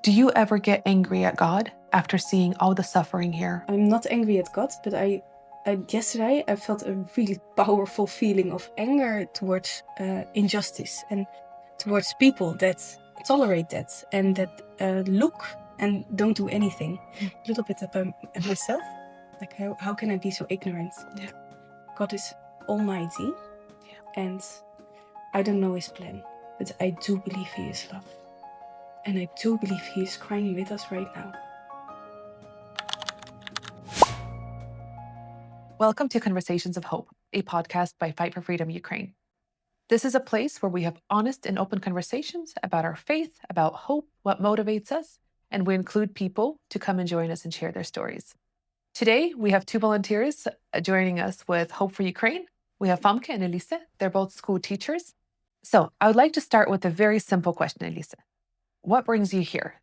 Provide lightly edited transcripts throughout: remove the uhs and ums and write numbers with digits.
Do you ever get angry at God after seeing all the suffering here? I'm not angry at God, but yesterday I felt a really powerful feeling of anger towards injustice and towards people that tolerate that and that look and don't do anything. A little bit at myself. Like, how can I be so ignorant? Yeah. God is almighty, and I don't know his plan, but I do believe he is love. And I do believe he is crying with us right now. Welcome to Conversations of Hope, a podcast by Fight for Freedom Ukraine. This is a place where we have honest and open conversations about our faith, about hope, what motivates us, and we include people to come and join us and share their stories. Today, we have two volunteers joining us with Hope for Ukraine. We have Fomke and Elise. They're both school teachers. So I would like to start with a very simple question, Elise. What brings you here?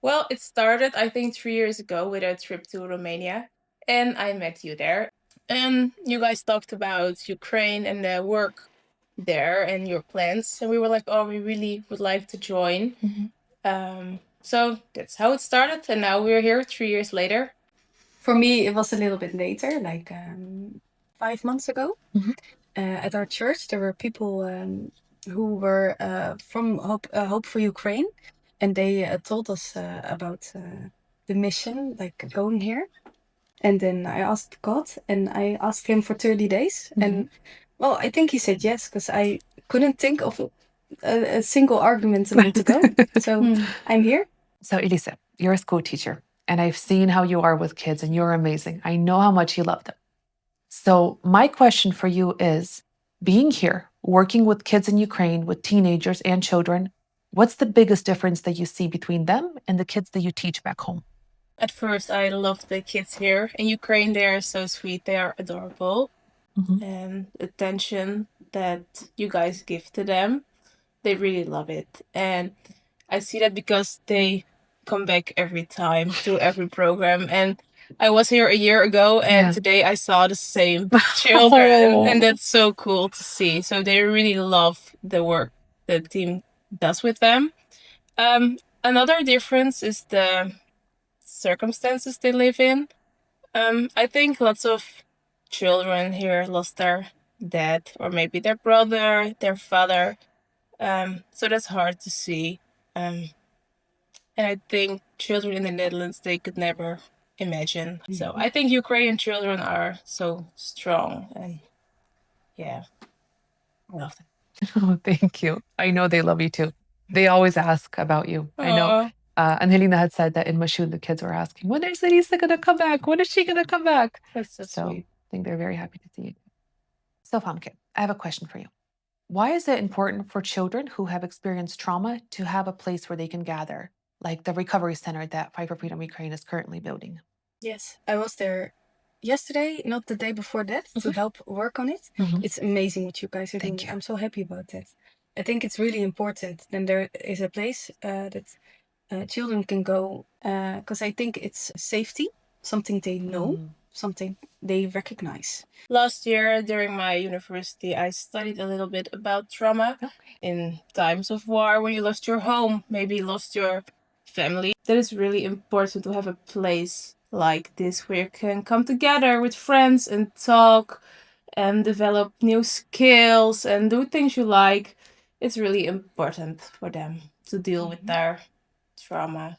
Well, it started, I think, 3 years ago with a trip to Romania, and I met you there. And you guys talked about Ukraine and the work there and your plans. And we were like, oh, we really would like to join. So that's how it started. And now we're here 3 years later. For me, it was a little bit later, like 5 months ago. At our church, there were people who were from Hope for Ukraine, and they told us about the mission, like going here. And then I asked God, and I asked him for 30 days. And well, I think he said yes, because I couldn't think of a single argument not to go. So I'm here. So, Elise, you're a school teacher, and I've seen how you are with kids, and you're amazing. I know how much you love them. So, my question for you is being here, working with kids in Ukraine, with teenagers and children, what's the biggest difference that you see between them and the kids that you teach back home? At first, I loved the kids here in Ukraine. They are so sweet. They are adorable. And attention that you guys give to them, they really love it. And I see that because they come back every time to every program. And I was here a year ago, and today I saw the same children, and that's so cool to see. So they really love the work the team does with them. Another difference is the circumstances they live in. I think lots of children here lost their dad or maybe their brother, their father. So that's hard to see. And I think children in the Netherlands, they could never imagine. So I think Ukrainian children are so strong, and yeah, I love them. Oh, thank you. I know they love you too. They always ask about you. I know. And Helena had said that in Mashun, the kids were asking, when is Elisa going to come back? When is she going to come back? That's so sweet. I think they're very happy to see you. So, Famke, I have a question for you. Why is it important for children who have experienced trauma to have a place where they can gather, like the recovery center that Fight for Freedom Ukraine is currently building? Yes, I was there yesterday, not the day before that, to help work on it. It's amazing what you guys are doing. I'm so happy about that. I think it's really important. Then there is a place that children can go, because I think it's safety, something they know, something they recognize. Last year during my university, I studied a little bit about trauma in times of war, when you lost your home, maybe lost your family. That is really important to have a place like this where you can come together with friends and talk and develop new skills and do things you like. It's really important for them to deal with their trauma.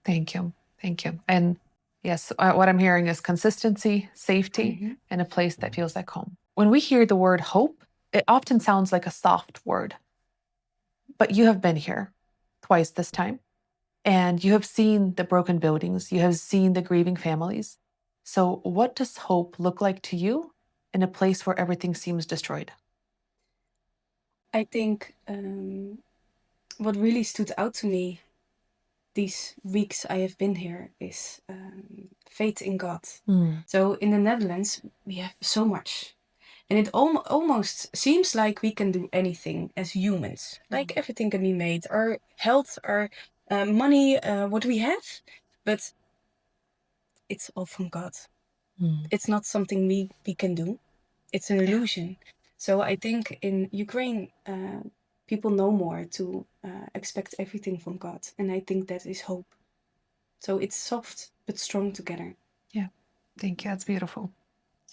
Thank you. Thank you. And yes, what I'm hearing is consistency, safety, and a place that feels like home. When we hear the word hope, it often sounds like a soft word. But you have been here twice this time, and you have seen the broken buildings, you have seen the grieving families. So, what does hope look like to you in a place where everything seems destroyed? I think what really stood out to me these weeks I have been here is faith in God. So in the Netherlands, we have so much. And it almost seems like we can do anything as humans. Like everything can be made. Our health, our money, what we have. But it's all from God. It's not something we can do. It's an illusion. So I think in Ukraine, people no more to expect everything from God. And I think that is hope. So it's soft but strong together. Yeah, thank you. That's beautiful.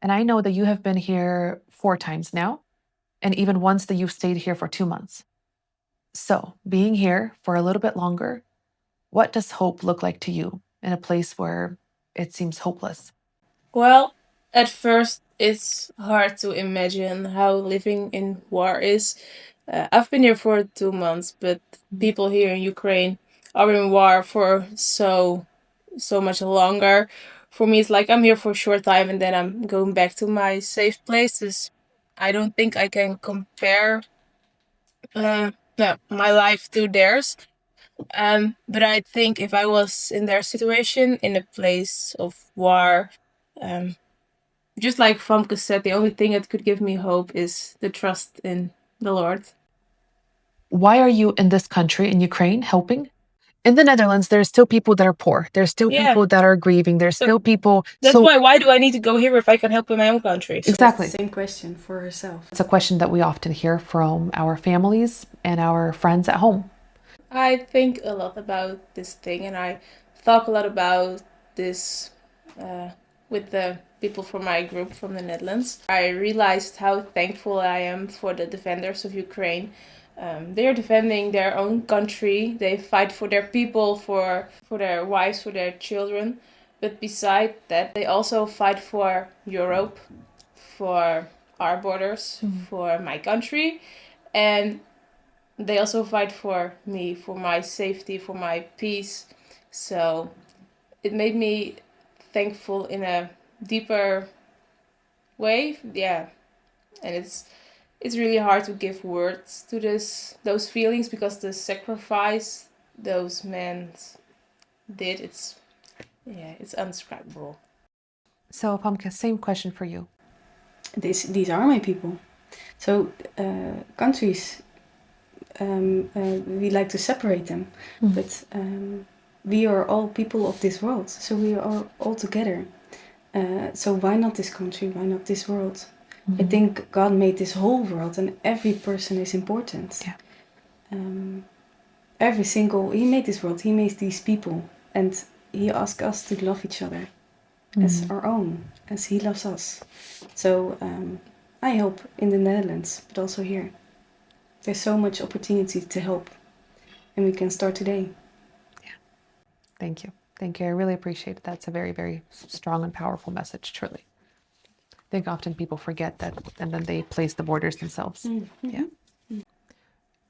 And I know that you have been here 4 times now, and even once that you've stayed here for 2 months. So, being here for a little bit longer, what does hope look like to you in a place where it seems hopeless? Well, at first it's hard to imagine how living in war is. I've been here for 2 months, but people here in Ukraine are in war for so much longer. For me, it's like I'm here for a short time and then I'm going back to my safe places. I don't think I can compare my life to theirs. But I think if I was in their situation, in a place of war, just like Fomke said, the only thing that could give me hope is the trust in the Lord. Why are you in this country, in Ukraine, helping? In the Netherlands, there's still people that are poor. There's still people that are grieving. There's still people. That's why do I need to go here if I can help in my own country? Exactly. She asked the same question for herself. It's a question that we often hear from our families and our friends at home. I think a lot about this thing, and I talk a lot about this with the people from my group from the Netherlands. I realized how thankful I am for the defenders of Ukraine. They're defending their own country. They fight for their people, for their wives, for their children. But beside that, they also fight for Europe, for our borders, for my country. And they also fight for me, for my safety, for my peace. So it made me thankful in a deeper way. Yeah. And it's really hard to give words to those feelings, because the sacrifice those men did, it's undescribable. So, Fomke, same question for you. These are my people. So countries, we like to separate them, but we are all people of this world. So we are all together. So why not this country? Why not this world? I think God made this whole world, and every person is important. Yeah. He made this world, he made these people, and he asked us to love each other as our own, as he loves us. So I hope in the Netherlands, but also here. There's so much opportunity to help, and we can start today. Yeah. Thank you. Thank you. I really appreciate it. That's a very, very strong and powerful message, truly. I think often people forget that, and then they place the borders themselves. Yeah.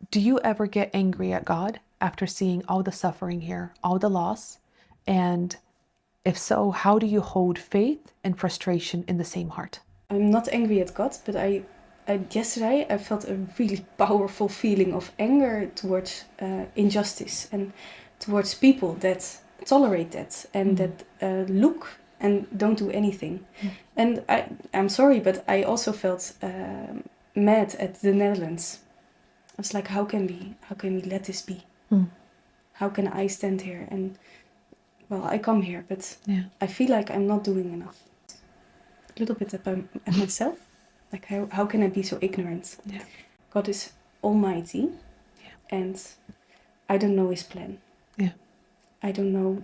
Do you ever get angry at God after seeing all the suffering here, all the loss? And if so, how do you hold faith and frustration in the same heart? I'm not angry at God, but yesterday I felt a really powerful feeling of anger towards injustice and towards people that tolerate that and that look and don't do anything. And I'm sorry, but I also felt mad at the Netherlands. I was like, how can we let this be? How can I stand here? And well, I come here, but I feel like I'm not doing enough. A little bit at myself. Like, how can I be so ignorant? Yeah. God is almighty, and I don't know his plan. Yeah. I don't know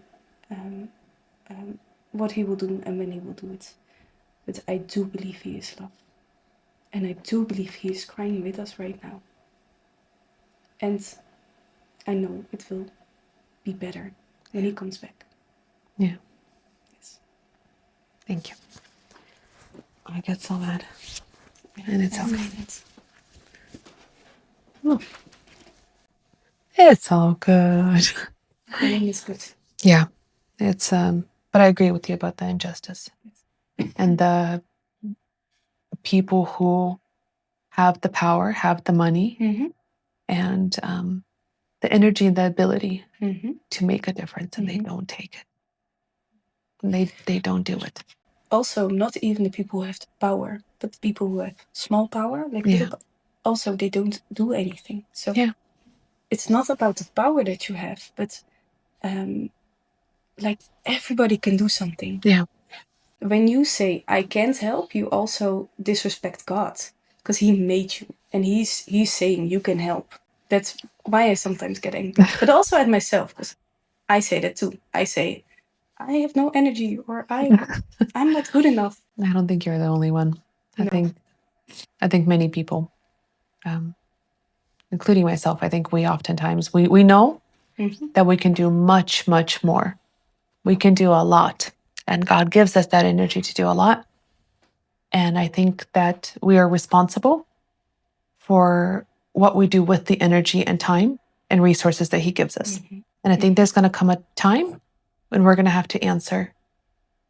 what he will do and when he will do it. But I do believe he is love. And I do believe he is crying with us right now. And I know it will be better when he comes back. Yeah. Yes. Thank you. I get so mad. And it's okay. Oh. It's all good. Crying is good. Yeah. It's but I agree with you about the injustice. And the people who have the power, have the money, and the energy and the ability to make a difference, and they don't take it. And they don't do it. Also, not even the people who have the power, but the people who have small power, like also they don't do anything. So it's not about the power that you have, but like everybody can do something. Yeah. When you say I can't help, you also disrespect God, because he made you, and he's saying you can help. That's why I sometimes get angry. But also at myself, because I say that too. I say, I have no energy, or I'm not good enough. I don't think you're the only one. No. I think many people, including myself, I think we oftentimes, we know that we can do much, much more. We can do a lot. And God gives us that energy to do a lot. And I think that we are responsible for what we do with the energy and time and resources that He gives us. And I think there's going to come a time when we're going to have to answer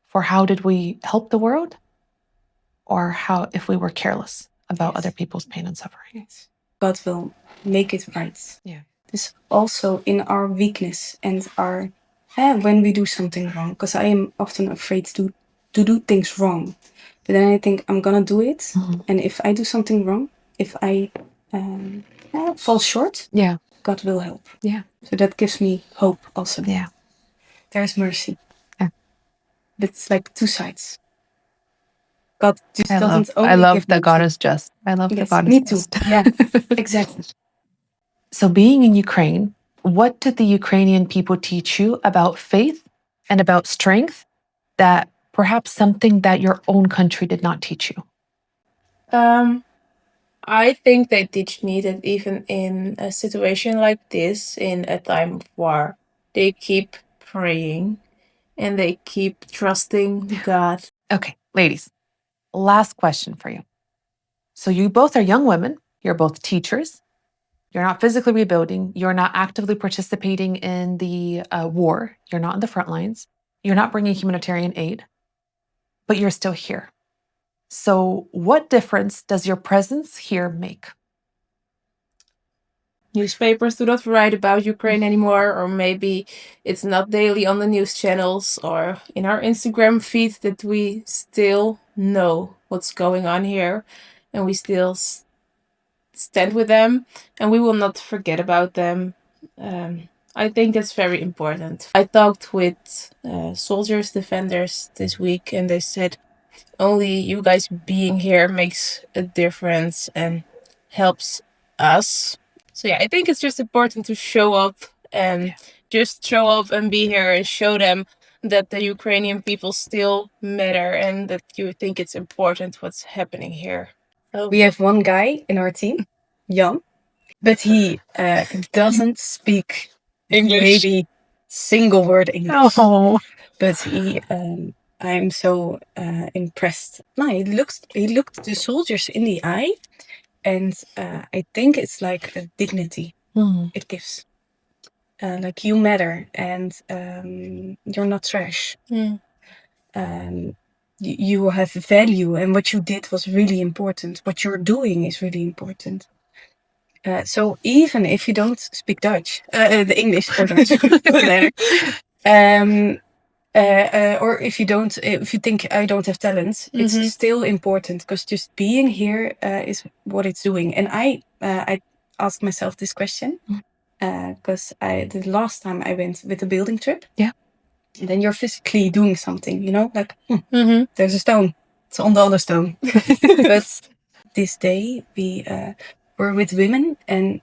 for how did we help the world, or how if we were careless about other people's pain and suffering. Yes. God will make it right. Yeah. This also in our weakness and our when we do something wrong, because I am often afraid to do things wrong. But then I think I'm gonna do it, and if I do something wrong, if I fall short, God will help. Yeah. So that gives me hope also. Yeah. There's mercy. Yeah. It's like two sides. God just doesn't I only love give that God mercy. is just. I love that Yes, God is me too. just. Yeah, exactly. So being in Ukraine, what did the Ukrainian people teach you about faith and about strength that perhaps something that your own country did not teach you? I think they teach me that even in a situation like this, in a time of war, they keep praying and they keep trusting God. Okay, ladies, last question for you. So you both are young women. You're both teachers. You're not physically rebuilding. You're not actively participating in the war. You're not in the front lines. You're not bringing humanitarian aid, but you're still here. So what difference does your presence here make? Newspapers do not write about Ukraine anymore, or maybe it's not daily on the news channels or in our Instagram feed, that we still know what's going on here and we still stand with them and we will not forget about them. I think that's very important. I talked with soldiers, defenders this week, and they said only you guys being here makes a difference and helps us. So yeah, I think it's just important to show up and just show up and be here and show them that the Ukrainian people still matter and that you think it's important what's happening here. We have one guy in our team, Jan, but he doesn't speak English. maybe single word English. Oh. But he, I'm so impressed. No, he looked the soldiers in the eye, and I think it's like a dignity it gives. Like you matter, and you're not trash. You have value, and what you did was really important. What you're doing is really important. So even if you don't speak Dutch, the English or Dutch, or if you think I don't have talent, it's still important, because just being here is what it's doing. And I asked myself this question because the last time I went with a building trip, then you're physically doing something, like there's a stone, it's on the other stone. But this day we were with women, and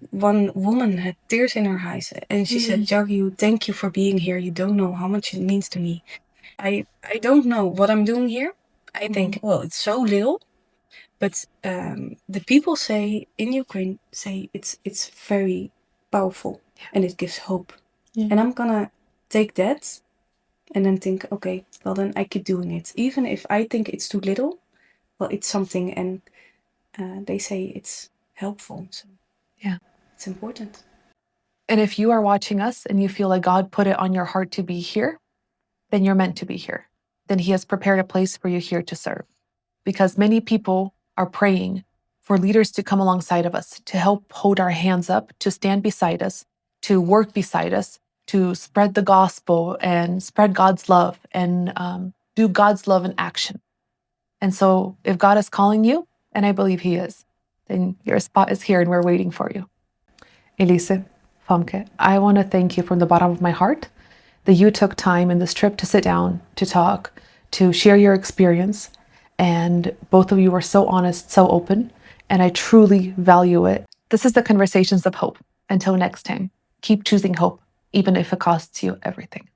one woman had tears in her eyes, and she said, Jagyu, thank you for being here. You don't know how much it means to me. I don't know what I'm doing here. I think, well, it's so little, but the people say in Ukraine it's very powerful, and it gives hope. And I'm gonna take that and then think, okay, well then I keep doing it, even if I think it's too little. Well, it's something, and they say it's helpful, so it's important. And if you are watching us and you feel like God put it on your heart to be here, then you're meant to be here. Then He has prepared a place for you here to serve. Because many people are praying for leaders to come alongside of us, to help hold our hands up, to stand beside us, to work beside us, to spread the gospel and spread God's love and do God's love in action. And so if God is calling you, and I believe He is, then your spot is here and we're waiting for you. Elise, Fomke, I want to thank you from the bottom of my heart that you took time in this trip to sit down, to talk, to share your experience. And both of you were so honest, so open, and I truly value it. This is the Conversations of Hope. Until next time, keep choosing hope, even if it costs you everything.